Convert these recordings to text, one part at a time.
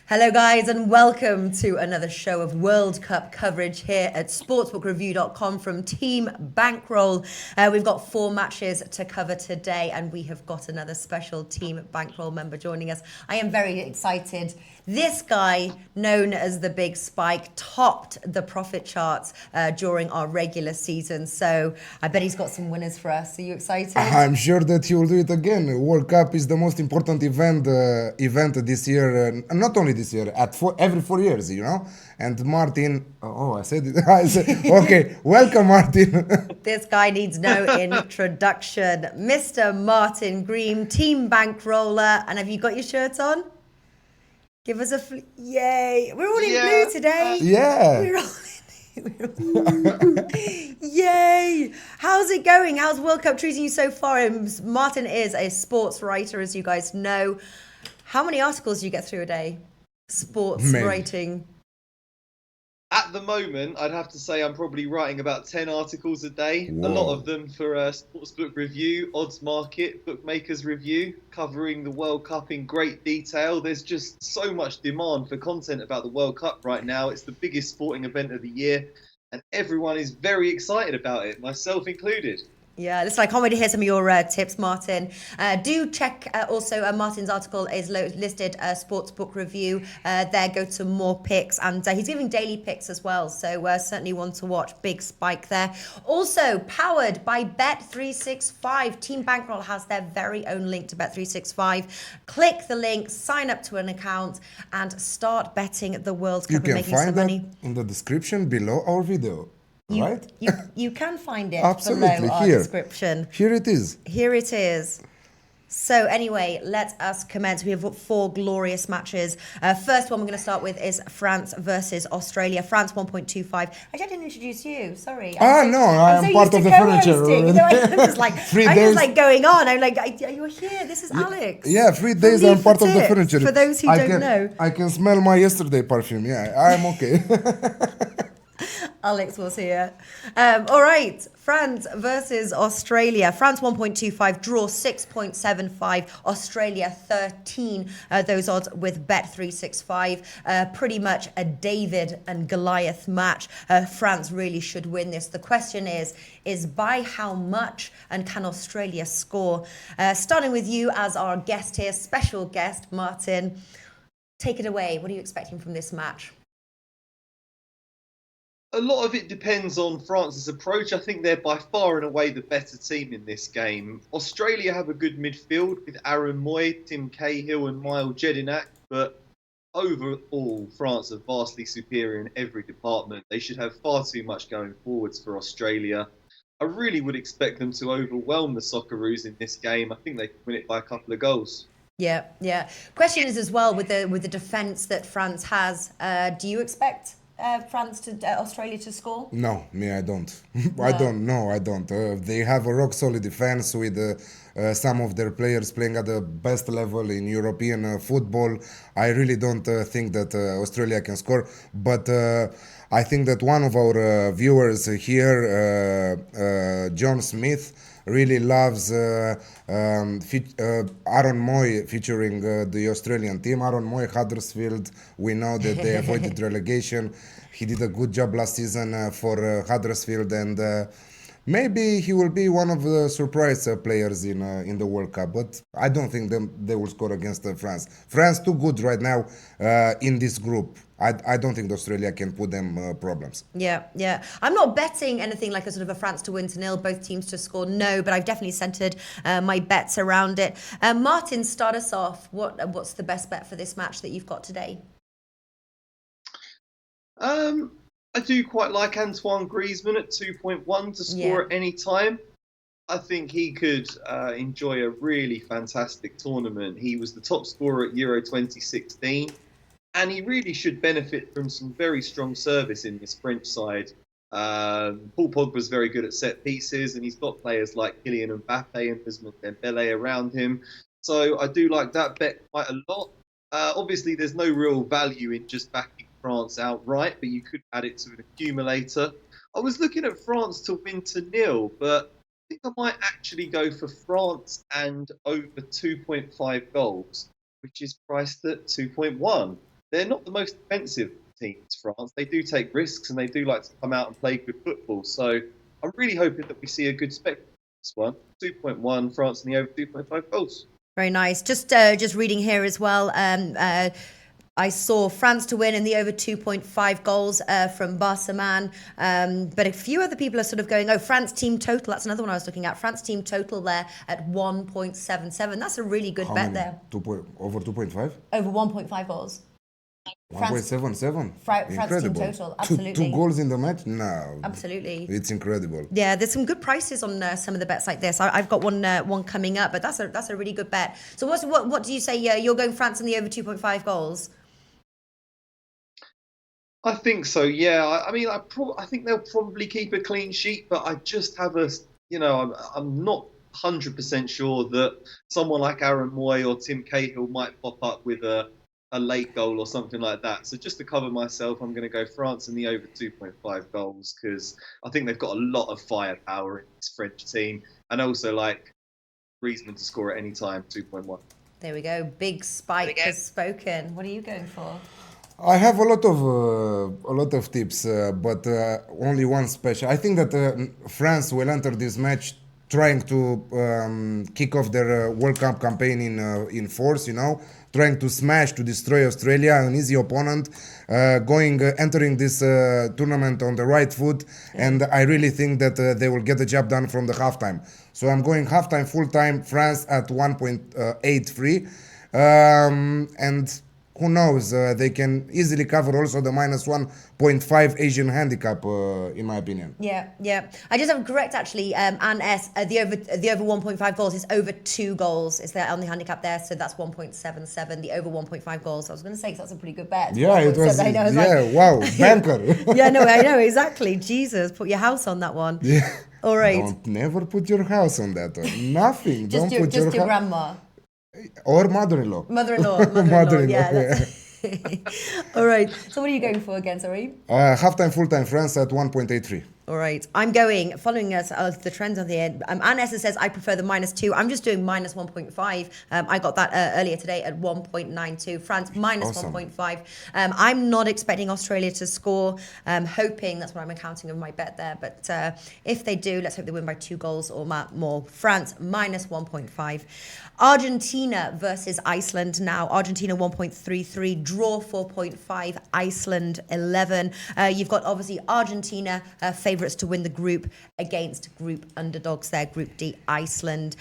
Hello, guys, and welcome to another show of World Cup coverage here at sportsbookreview.com from Team Bankroll. We've got 4 matches to cover today, and we have got another special Team Bankroll member joining us. I am very excited. This guy, known as the Big Spike, topped the profit charts during our regular season. So I bet he's got some winners for us. Are you excited? I'm sure that he will do it again. World Cup is the most important event this year. Not only this year, every 4 years, you know. And Martin, I said it. Okay, welcome, Martin. This guy needs no introduction. Mr. Martin Green, Team Bankroller. And have you got your shirt on? Give us a yay. We're all in blue today. Yeah. We're all yay. How's it going? How's World Cup treating you so far? Martin is a sports writer, as you guys know. How many articles do you get through a day? Sports writing. At the moment, I'd have to say I'm probably writing about 10 articles a day. Whoa. A lot of them for Sportsbook Review, Odds Market, Bookmakers Review, covering the World Cup in great detail. There's just so much demand for content about the World Cup right now. It's the biggest sporting event of the year, and everyone is very excited about it, myself included. Yeah, listen, I can't wait to hear some of your tips, Martin. Do check also Martin's article is listed Sportsbook Review. There, go to more picks, and he's giving daily picks as well. So certainly one to watch. Big spike there. Also powered by Bet365. Team Bankroll has their very own link to Bet365. Click the link, sign up to an account, and start betting the World Cup and making some money. You can find that in the description below our video. Right? You can find it Absolutely. below our description. Here it is. Here it is. So anyway, let us commence. We have 4 glorious matches. First one we're going to start with is France versus Australia. France 1.25. Actually, I didn't introduce you. Sorry. I'm so part of the furniture. You know, I'm just like, days. going on. I'm like, you're here. This is Alex. Yeah, 3 days I'm part of the furniture. For those who don't know. I can smell my yesterday perfume. Yeah, I'm okay. Alex was here. All right, France versus Australia. France 1.25, draw 6.75, Australia 13. Those odds with Bet365. Pretty much a David and Goliath match. France really should win this. The question is by how much, and can Australia score? Starting with you as our guest here, special guest, Martin. Take it away. What are you expecting from this match? A lot of it depends on France's approach. I think they're by far and away the better team in this game. Australia have a good midfield with Aaron Moy, Tim Cahill and Myles Jedinak, but overall France are vastly superior in every department. They should have far too much going forwards for Australia. I really would expect them to overwhelm the Socceroos in this game. I think they could win it by a couple of goals. Yeah. Question is as well with the defence that France has, do you expect Australia to score? No, I don't. I don't. They have a rock solid defense with some of their players playing at the best level in European football. I really don't think that Australia can score, but I think that one of our viewers here, John Smith, really loves Aaron Moy featuring the Australian team. Aaron Moy, Huddersfield, we know that they avoided relegation. He did a good job last season for Huddersfield, and maybe he will be one of the surprise players in the World Cup. But I don't think they will score against France. France too good right now in this group. I don't think Australia can put them problems. Yeah. I'm not betting anything like a sort of a France to win to 0, both teams to score, no, but I've definitely centred my bets around it. Martin, start us off. What's the best bet for this match that you've got today? I do quite like Antoine Griezmann at 2.1 to score at any time. I think he could enjoy a really fantastic tournament. He was the top scorer at Euro 2016. And he really should benefit from some very strong service in this French side. Paul Pogba's very good at set pieces, and he's got players like Kylian Mbappe and Ousmane Dembele around him. So I do like that bet quite a lot. Obviously, there's no real value in just backing France outright, but you could add it to an accumulator. I was looking at France to win to 0, but I think I might actually go for France and over 2.5 goals, which is priced at 2.1. they're not the most defensive teams, France. They do take risks and they do like to come out and play good football. So I'm really hoping that we see a good spectacle this one. 2.1, France in the over 2.5 goals. Very nice. Just reading here as well. I saw France to win in the over 2.5 goals from Barcelona. But a few other people are sort of going, France team total. That's another one I was looking at. France team total there at 1.77. That's a really good bet there. Over 2.5? Over 1.5 goals. 1.77. France team total, absolutely. Two goals in the match? No. Absolutely. It's incredible. Yeah, there's some good prices on some of the bets like this. I've got one coming up, but that's a really good bet. So what do you say? You're going France in the over 2.5 goals? I think so. Yeah. I think they'll probably keep a clean sheet, but I just have I'm not 100% sure that someone like Aaron Moy or Tim Cahill might pop up with a late goal or something like that. So just to cover myself, I'm going to go France in the over 2.5 goals because I think they've got a lot of firepower in this French team, and also like Griezmann to score at any time. 2.1. There we go. Big Spike has spoken. What are you going for? I have a lot of tips, but only one special. I think that France will enter this match trying to kick off their World Cup campaign in force. Trying to smash, to destroy Australia, an easy opponent, entering this tournament on the right foot, and I really think that they will get the job done from the halftime. So I'm going halftime, full time, France at 1.83, and who knows, they can easily cover also the minus 1.5 Asian handicap, in my opinion. Yeah. I just have correct actually. Anne S. The over 1.5 goals is over 2 goals. Is there on the handicap there? So that's 1.77. The over 1.5 goals. I was going to say because that's a pretty good bet. Yeah, it was. Wow, banker. Yeah, no, I know exactly. Jesus, put your house on that one. Yeah. All right. Don't never put your house on that one. Nothing. Just your grandma. Or mother-in-law. Mother-in-law. Yeah. All right. So what are you going for again, sorry? Halftime, full-time, France at 1.83. All right. I'm going, following us, the trends on the end. Anne Essa says, I prefer the -2. I'm just doing minus 1.5. I got that earlier today at 1.92. France minus awesome. 1.5. I'm not expecting Australia to score. Hoping, that's what I'm accounting of my bet there. But if they do, let's hope they win by 2 goals or more. France minus 1.5. Argentina versus Iceland now. Argentina 1.33, draw 4.5, Iceland 11. You've got obviously Argentina favourites to win the group against group underdogs there, Group D, Iceland.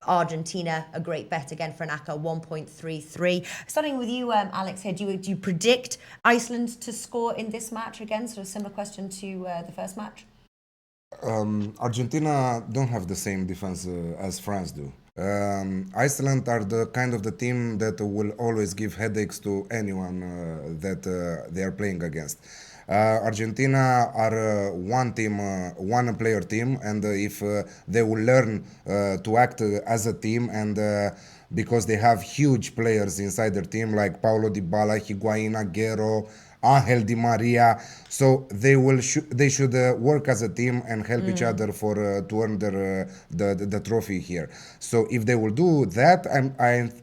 Argentina, a great bet again for an ACA, 1.33. Starting with you, Alex, here, do you predict Iceland to score in this match again? Sort of similar question to the first match. Argentina don't have the same defense as France do. Iceland are the kind of the team that will always give headaches to anyone that they are playing against. Argentina are one player team, and if they will learn to act as a team, and because they have huge players inside their team like Paulo Dybala, Higuain, Agüero, Angel Di Maria, so they should work as a team and help each other to earn the trophy here. So if they will do that,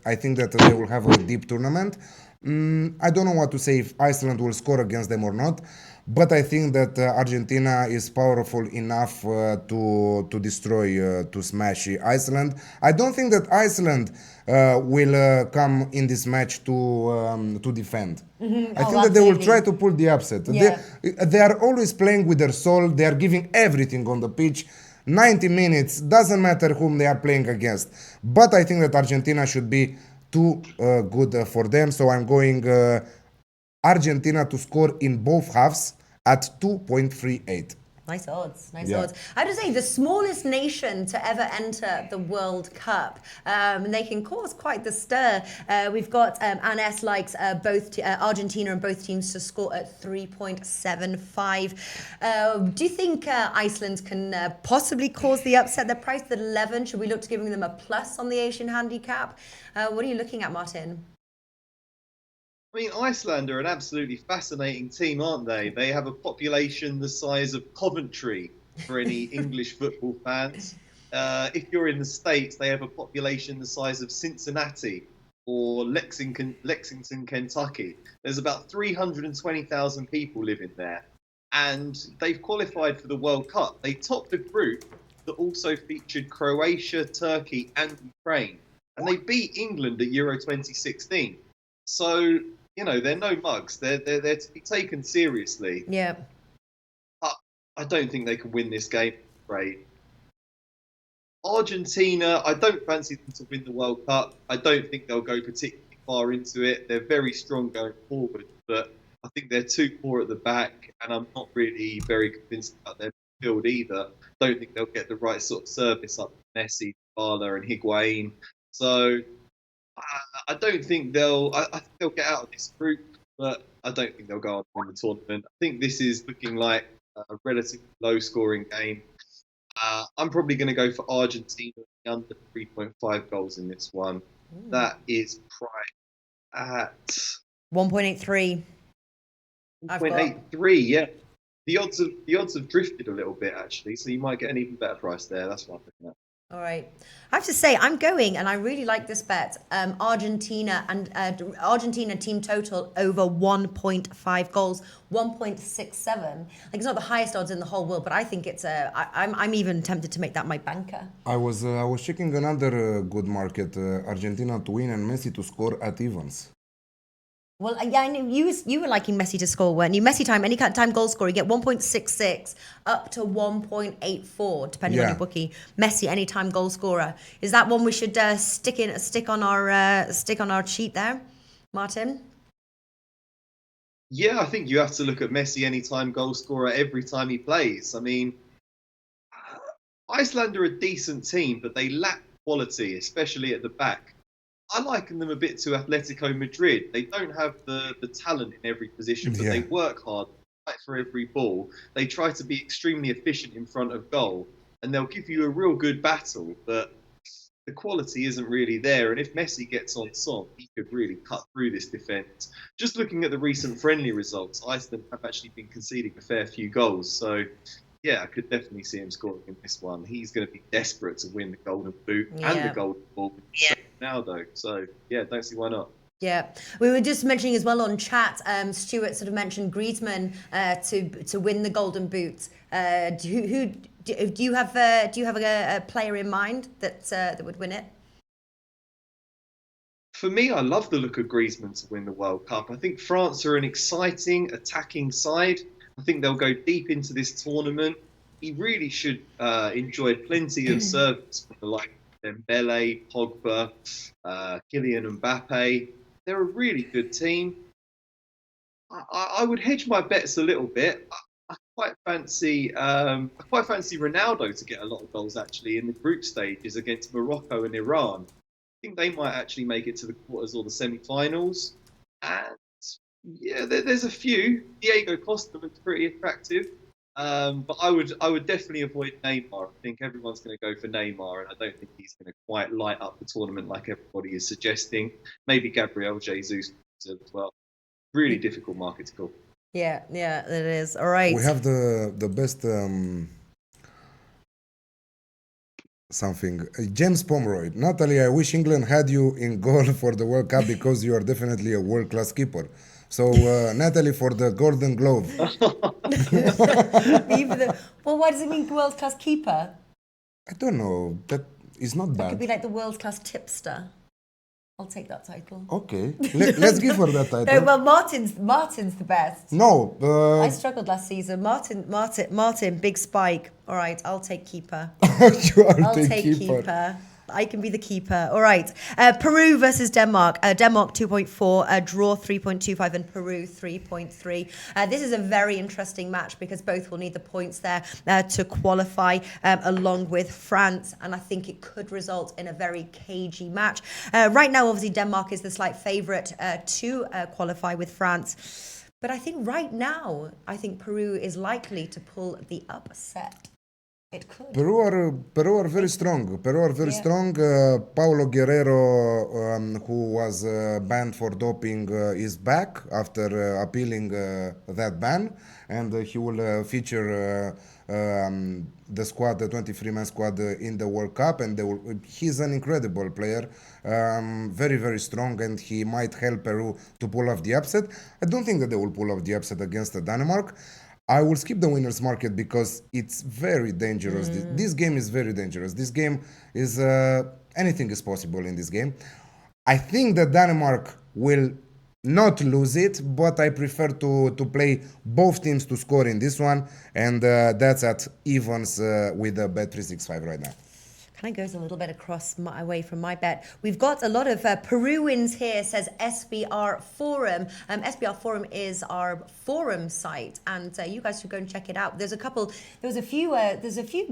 I think that they will have a deep tournament. I don't know what to say if Iceland will score against them or not, but I think that Argentina is powerful enough to destroy, to smash Iceland. I don't think that Iceland will come in this match to defend. I think that they will try to pull the upset. Yeah. They are always playing with their soul. They are giving everything on the pitch. 90 minutes, doesn't matter whom they are playing against. But I think that Argentina should be too good for them. So I'm going Argentina to score in both halves at 2.38. Nice odds. I have to say, the smallest nation to ever enter the World Cup. They can cause quite the stir. We've got Anne S likes both Argentina and both teams to score at 3.75. Do you think Iceland can possibly cause the upset? They're priced at 11. Should we look to giving them a plus on the Asian handicap? What are you looking at, Martin? I mean, Iceland are an absolutely fascinating team, aren't they? They have a population the size of Coventry, for any English football fans. If you're in the States, they have a population the size of Cincinnati. or Lexington, Kentucky. There's about 320,000 people living there, and they've qualified for the World Cup. They topped the group that also featured Croatia, Turkey, and Ukraine, and they beat England at Euro 2016. So they're no mugs. They're to be taken seriously. Yeah. I don't think they can win this game. Right. Argentina, I don't fancy them to win the World Cup. I don't think they'll go particularly far into it. They're very strong going forward, but I think they're too poor at the back, and I'm not really very convinced about their midfield either. Don't think they'll get the right sort of service up to Messi, Dybala, and Higuain. So I don't think I think they'll get out of this group, but I don't think they'll go on to win the tournament. I think this is looking like a relatively low-scoring game. I'm probably going to go for Argentina under 3.5 goals in this one. Ooh. That is priced at 1.83. 1.83. Yeah, the odds have drifted a little bit actually, so you might get an even better price there. That's what I'm looking at. All right. I have to say, I'm going, and I really like this bet. Argentina and Argentina team total over 1.5 goals, 1.67. Like, it's not the highest odds in the whole world, but I think it's I'm even tempted to make that my banker. I was checking another good market, Argentina to win and Messi to score at evens. Well, yeah, I know you were liking Messi to score, weren't you? Messi time, any time goal scorer, you get 1.66 up to 1.84, depending on your bookie. Messi, anytime goal scorer. Is that one we should stick on our sheet there, Martin? Yeah, I think you have to look at Messi anytime goal scorer every time he plays. I mean, Iceland are a decent team, but they lack quality, especially at the back. I liken them a bit to Atletico Madrid. They don't have the talent in every position, but they work hard, fight for every ball. They try to be extremely efficient in front of goal, and they'll give you a real good battle, but the quality isn't really there. And if Messi gets on song, he could really cut through this defence. Just looking at the recent friendly results, Iceland have actually been conceding a fair few goals. So, yeah, I could definitely see him scoring in this one. He's going to be desperate to win the Golden Boot and the Golden Ball now, though. So, yeah, don't see why not. Yeah, we were just mentioning as well on chat. Stuart sort of mentioned Griezmann to win the Golden Boot. Do you have a player in mind that would win it? For me, I love the look of Griezmann to win the World Cup. I think France are an exciting attacking side. I think they'll go deep into this tournament. He really should enjoy plenty of service from the like Dembele, Pogba, Kylian Mbappe. They're a really good team. I would hedge my bets a little bit. I quite fancy Ronaldo to get a lot of goals actually in the group stages against Morocco and Iran. I think they might actually make it to the quarters or the semi-finals. And yeah, there's a few. Diego Costa looks pretty attractive. But I would definitely avoid Neymar. I think everyone's going to go for Neymar, and I don't think he's going to quite light up the tournament like everybody is suggesting. Maybe Gabriel Jesus as well. Really difficult market to call. Yeah, it is. All right. We have the best something. James Pomeroy. Natalie, I wish England had you in goal for the World Cup because you are definitely a world-class keeper. So, Natalie, for the Golden Glove. Well, why does it mean world-class keeper? I don't know. That is not bad. It could be like the world-class tipster. I'll take that title. Okay. Let's give her that title. No, well, Martin's the best. No. I struggled last season. Martin, big spike. All right, I'll take keeper. I'll take keeper. I can be the keeper. All right. Peru versus Denmark. Denmark 2.4, draw 3.25, and Peru 3.3. This is a very interesting match because both will need the points there to qualify along with France. And I think it could result in a very cagey match. Right now, obviously, Denmark is the slight favourite to qualify with France. But I think right now, Peru is likely to pull the upset. It could. Peru are very strong. Paulo Guerrero, who was banned for doping, is back after appealing that ban, and he will feature the squad, the 23-man squad in the World Cup, and he's an incredible player, very, very strong, and he might help Peru to pull off the upset. I don't think that they will pull off the upset against Denmark. I will skip the winners market because it's very dangerous. This game is very dangerous. This game is anything is possible in this game. I think that Denmark will not lose it, but I prefer to play both teams to score in this one, and that's at evens with the Bet365 right now. Kind of goes a little bit away from my bet. We've got a lot of Peruvians here, says SBR Forum. SBR Forum is our forum site, and you guys should go and check it out. There's a few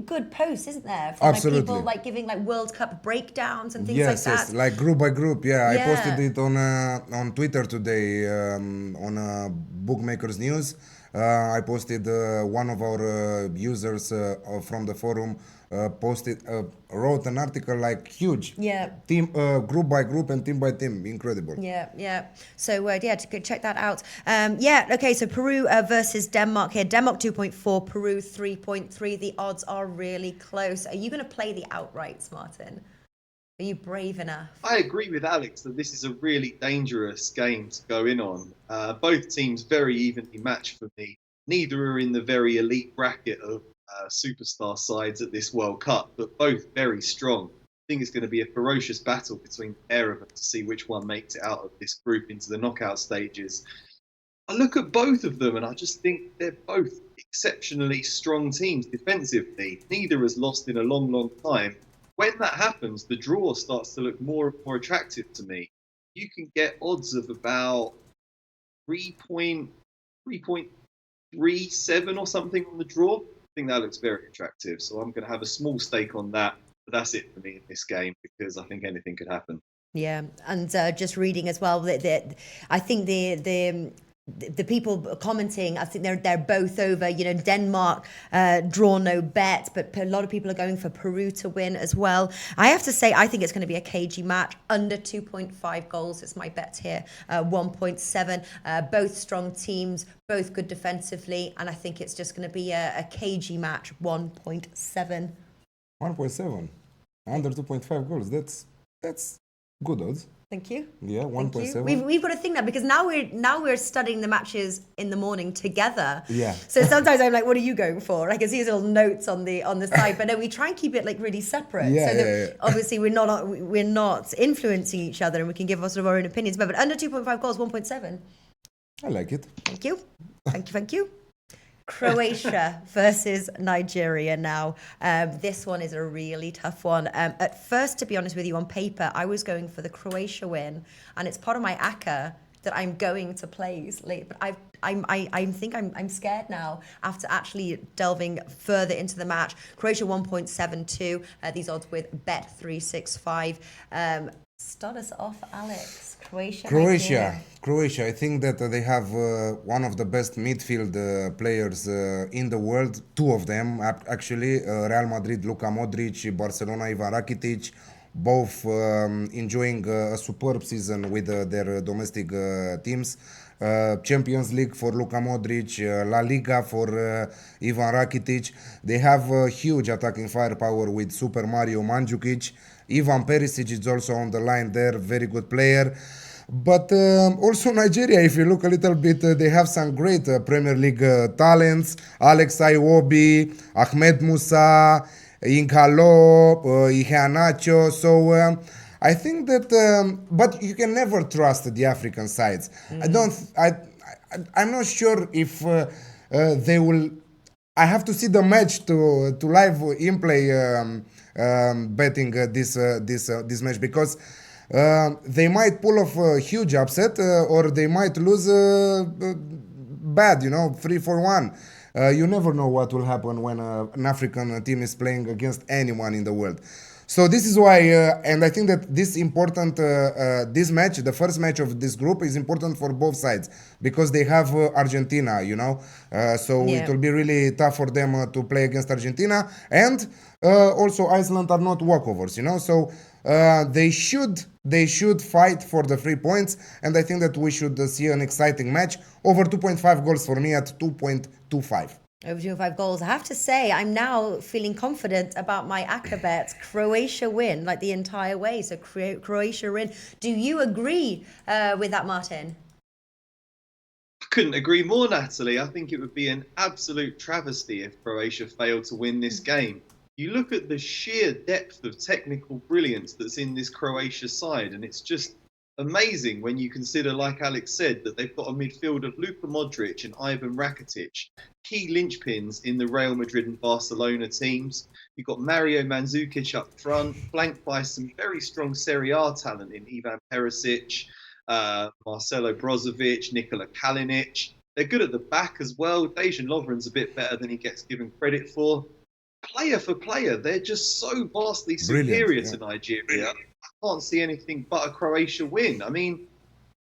good posts, isn't there? From Absolutely. People like giving like World Cup breakdowns and things Yes, like yes, that. like group by group. Yeah, I posted it on Twitter today on Bookmakers News. I posted one of our users from the forum wrote an article like huge. Yeah. Team group by group and team by team, incredible. Yeah. So to go check that out. Okay. So Peru versus Denmark here. Denmark 2.4, Peru 3.3. The odds are really close. Are you going to play the outrights, Martin? Are you brave enough? I agree with Alex that this is a really dangerous game to go in on. Both teams very evenly matched for me. Neither are in the very elite bracket of superstar sides at this World Cup, but both very strong. I think it's going to be a ferocious battle between the pair of them to see which one makes it out of this group into the knockout stages. I look at both of them and I just think they're both exceptionally strong teams defensively. Neither has lost in a long, long time. When that happens, the draw starts to look more and more attractive to me. You can get odds of about 3.37 or something on the draw. I think that looks very attractive. So I'm going to have a small stake on that. But that's it for me in this game because I think anything could happen. Yeah, and just reading as well that I think the people commenting, I think they're both over. Denmark draw no bet, but a lot of people are going for Peru to win as well. I have to say, I think it's going to be a cagey match. Under 2.5 goals, it's my bet here. 1.7. Both strong teams, both good defensively, and I think it's just going to be a cagey match. 1.7. 1.7. Under 2.5 goals. That's good odds. Thank you. Yeah, 1.7. We've got to think that because now we're studying the matches in the morning together. Yeah. So sometimes I'm like, what are you going for? I can see his little notes on the side, but no, we try and keep it like really separate. Yeah, so that obviously we're not influencing each other and we can give us sort of our own opinions. But under 2.5 goals, 1.7. I like it. Thank you. Thank you. Croatia versus Nigeria now. This one is a really tough one. At first, to be honest with you, on paper, I was going for the Croatia win, and it's part of my ACCA that I'm going to place late. But I'm scared now after actually delving further into the match. Croatia 1.72. These odds with Bet365. Start us off, Alex. Croatia. I think that they have one of the best midfield players in the world. Two of them, actually. Real Madrid, Luka Modric, Barcelona, Ivan Rakitic. Both enjoying a superb season with their domestic teams. Champions League for Luka Modric, La Liga for Ivan Rakitic. They have huge attacking firepower with Super Mario Mandzukic. Ivan Perisic is also on the line there, very good player. But also Nigeria, if you look a little bit, they have some great Premier League talents. Alex Iwobi, Ahmed Musa, Inkalo, Iheanacho. So I think that, but you can never trust the African sides. I'm not sure if they will. I have to see the match to live in play betting this match because they might pull off a huge upset or they might lose bad, 3-4-1. You never know what will happen when an African team is playing against anyone in the world. So this is why, and I think that this match, the first match of this group, is important for both sides because they have Argentina, so it will be really tough for them to play against Argentina, and also Iceland are not walkovers, so they should fight for the 3 points, and I think that we should see an exciting match. Over 2.5 goals for me at 2.25. Over 2.5 goals. I have to say, I'm now feeling confident about my ACCA bet. Croatia win, like the entire way. So Croatia win. Do you agree with that, Martin? I couldn't agree more, Natalie. I think it would be an absolute travesty if Croatia failed to win this game. You look at the sheer depth of technical brilliance that's in this Croatia side, and it's just amazing when you consider, like Alex said, that they've got a midfield of Luka Modric and Ivan Rakitic, key linchpins in the Real Madrid and Barcelona teams. You've got Mario Mandzukic up front, flanked by some very strong Serie A talent in Ivan Perisic, Marcelo Brozovic, Nikola Kalinic. They're good at the back as well. Dejan Lovren's a bit better than he gets given credit for. Player for player, they're just so vastly superior to Nigeria. I can't see anything but a Croatia win. I mean,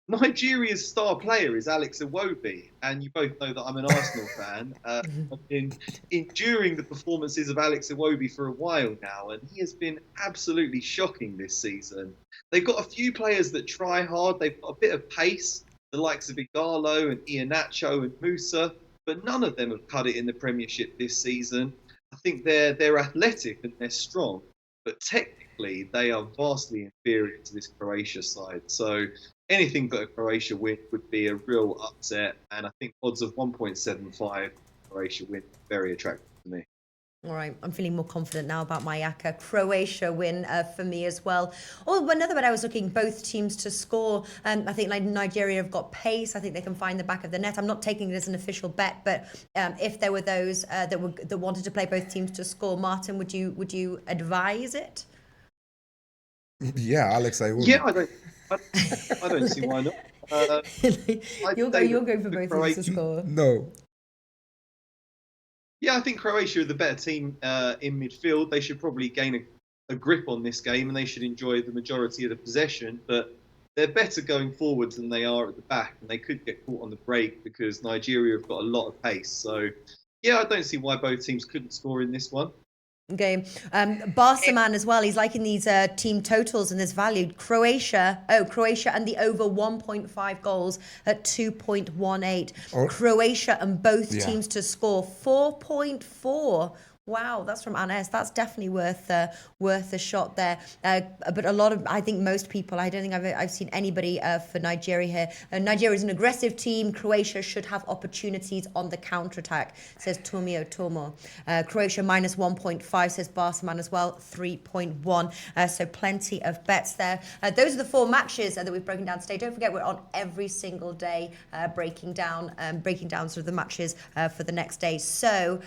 Nigeria's star player is Alex Iwobi, and you both know that I'm an Arsenal fan. I've been enduring the performances of Alex Iwobi for a while now, and he has been absolutely shocking this season. They've got a few players that try hard. They've got a bit of pace, the likes of Igalo and Iheanacho and Musa, but none of them have cut it in the Premiership this season. I think they're athletic and they're strong, but technically they are vastly inferior to this Croatia side. So anything but a Croatia win would be a real upset, and I think odds of 1.75 Croatia win very attractive to me. All right, I'm feeling more confident now about my ACCA. Croatia win for me as well. Oh, another bet I was looking, both teams to score. I think like Nigeria have got pace. I think they can find the back of the net. I'm not taking it as an official bet, but if there were those that wanted to play both teams to score, Martin, would you advise it? Yeah, Alex, I would. Yeah, I don't see why not. You're going for both teams to score. No. Yeah, I think Croatia are the better team in midfield. They should probably gain a grip on this game, and they should enjoy the majority of the possession. But they're better going forwards than they are at the back, and they could get caught on the break because Nigeria have got a lot of pace. So, yeah, I don't see why both teams couldn't score in this one. Okay, Barcaman as well. He's liking these team totals and this value. Croatia and the over 1.5 goals at 2.18. Croatia and both teams to score 4.4. Wow, that's from Anes. That's definitely worth a shot there. But I think most people, I don't think I've seen anybody for Nigeria here. Nigeria is an aggressive team. Croatia should have opportunities on the counter-attack, says Tomio Tomo. Croatia minus 1.5, says Barcaman as well, 3.1. So plenty of bets there. Those are the four matches that we've broken down today. Don't forget, we're on every single day breaking down sort of the matches for the next day. So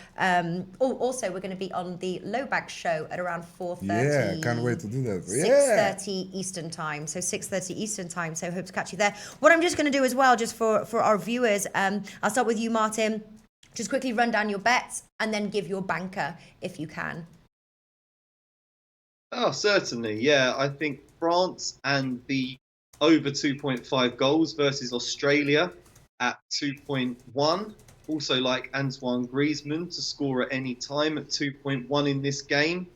also, we're going to be on the Lowback show at around 4:30. Yeah, can't wait to do that. 6:30 Eastern time. So 6:30 Eastern time. So hope to catch you there. What I'm just going to do as well, just for our viewers, I'll start with you, Martin. Just quickly run down your bets and then give your banker if you can. Oh, certainly. Yeah, I think France and the over 2.5 goals versus Australia at 2.1. Also like Antoine Griezmann to score at any time at 2.1 in this game.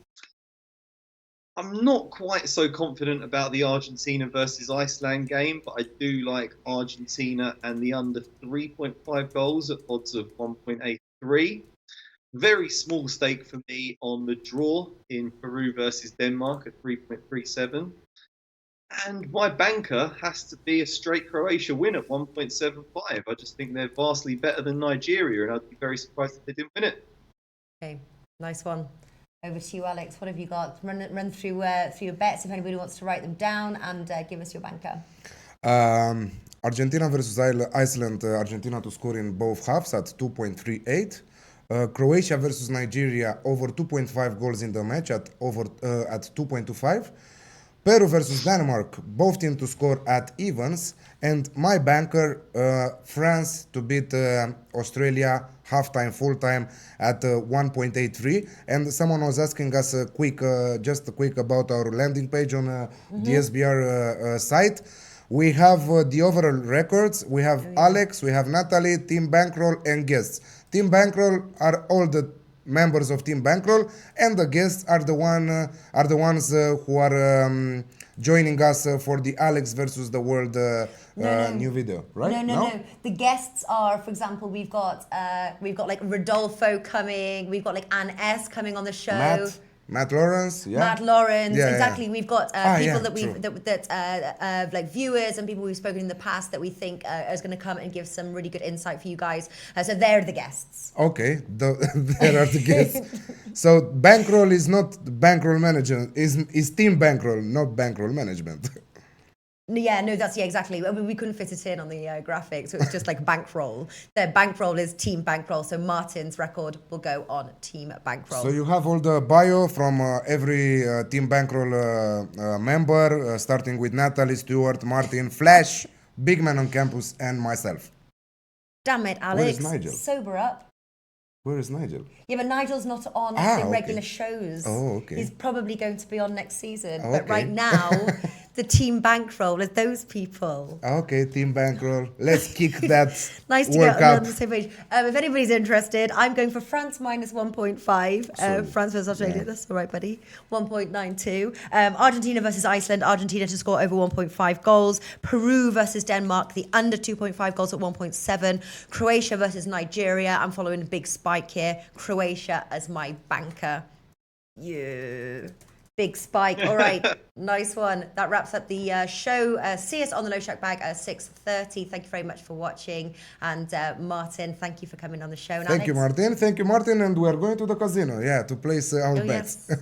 I'm not quite so confident about the Argentina versus Iceland game, but I do like Argentina and the under 3.5 goals at odds of 1.83. Very small stake for me on the draw in Peru versus Denmark at 3.37. And my banker has to be a straight Croatia win at 1.75. I just think they're vastly better than Nigeria, and I'd be very surprised if they didn't win it. Okay, nice one. Over to you, Alex. What have you got? Run through your bets if anybody wants to write them down, and give us your banker. Argentina versus Iceland. Argentina to score in both halves at 2.38. Croatia versus Nigeria over 2.5 goals in the match at 2.25. Peru versus Denmark, both teams to score at evens, and my banker, France to beat Australia halftime, full time at 1.83. And someone was asking us just quick about our landing page on the SBR site. We have the overall records. We have Alex, we have Natalie, Team Bankroll, and guests. Team Bankroll are all the members of Team Bankroll, and the guests are the ones who are joining us for the Alex versus the World new video, right? No. The guests are, for example, we've got like Rodolfo coming. We've got like Anne S coming on the show. Matt Lawrence, yeah. Matt Lawrence, Yeah, exactly. yeah. We've got people that we've true. like viewers and people we've spoken in the past that we think is going to come and give some really good insight for you guys. So they're the guests. Okay, there are the guests. So Bankroll is not Bankroll management, is Team Bankroll, not Bankroll management. Exactly. I mean, we couldn't fit it in on the graphics, so it's just like Bankroll. The Bankroll is Team Bankroll, so Martin's record will go on Team Bankroll. So you have all the bio from every Team Bankroll member, starting with Natalie, Stuart, Martin, Flash, Big Man on Campus, and myself. Damn it, Alex. Where is Nigel? Sober up. Where is Nigel? Yeah, but Nigel's not on the regular shows. Oh, okay. He's probably going to be on next season. Oh, but okay. right now, the Team Bankroll is those people. Okay, Team Bankroll. Let's kick that Nice to World get on Cup. the same page. If anybody's interested, I'm going for France minus 1.5. France versus Australia. yeah. That's all right, buddy. 1.92. Argentina versus Iceland. Argentina to score over 1.5 goals. Peru versus Denmark. The under 2.5 goals at 1.7. Croatia versus Nigeria. I'm following a big spike here. Croatia as my banker. Yeah. Big spike. All right. Nice one. That wraps up the show. See us on the No Shack Bag at 6:30. Thank you very much for watching. And Martin, thank you for coming on the show. And Thank you, Martin. Thank you, Martin. And we are going to the casino, to place our bets. Yes.